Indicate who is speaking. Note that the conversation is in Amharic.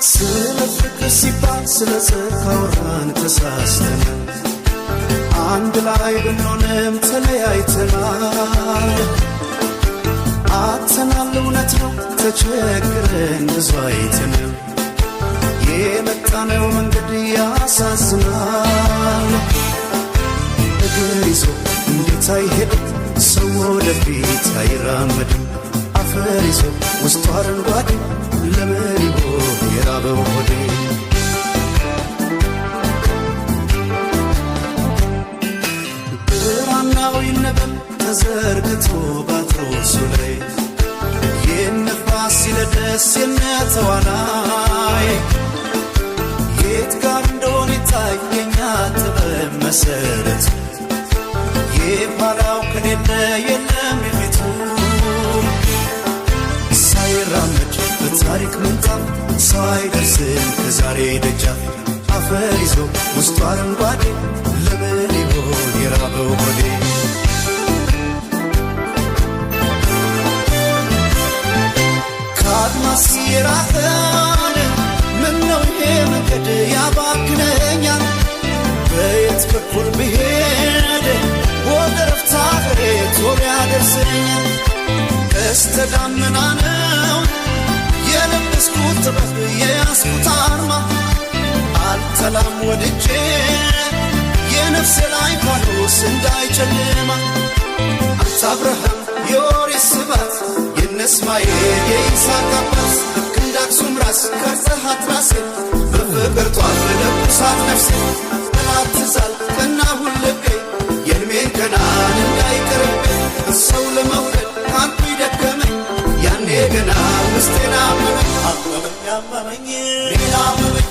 Speaker 1: ስለ ፍቅር ሲባል ስለ ጽድቅ ተሳስተን አንድ ላይ ብንሆንም ተለያይተናል። አጥተናል እውነት ነው ተቸግረን ብዙ አይተንም የመጣነው መንገድ ያሳዝናል። እግር ይዞ እንዴት አይሄድም ሰው ወደፊት አይራመድም። አፈር ይዞ ውስጡ አረንጓዴ ለምን ይሆን የራበው ሆዴ? ብራናው ይነበብ ተዘርግቶ ባትሮሱ ላይ የነፋስ ሲለደስ የነተዋናይ የት ጋር እንደሆነ ይታየኛ ጥበብ መሰረት የኋላው ከሌለ የለም የፊቱ ሳይራመድ በታሪክ ምንጣፍ ሰው አይደርስም ከዛሬ ደጃፍ። አፈር ይዞ ውስጡ አረንጓዴ ለምን ይሆን የራበው ሆዴ? ከአድማስ የራቀን ምነው ይሄ መንገድ ያባክነኛል? በየት በኩል ብሄድ ወደ ረፍታ አገሬ ቶሎ ያደርሰኛል? ቀስተ ደመና ነው የለበስኩት ጥበብ የያዝኩት አርማ አልጠላም ወድጄ የነፍሴ ላይ ፋኖስ እንዳይጨልማ። አንተ አብርሃም የኦሪት ስባት የነ እስማኤል የይስሐቅ አባት ልክ እንደ አክሱም ራስ ቀርጸሃት ራሴን በፍቅር ጧፍ ለኩሳት ነፍሴ ጠላት ትዛል ቀናሁን ልቤ የዕድሜን ገናን እንዳይቀርብኝ ሰው ለመውደድ ካንቱ ይደከመኝ ያኔ ገና ውስጤን አመመኝ አመመኝ ሌላ አመመኝ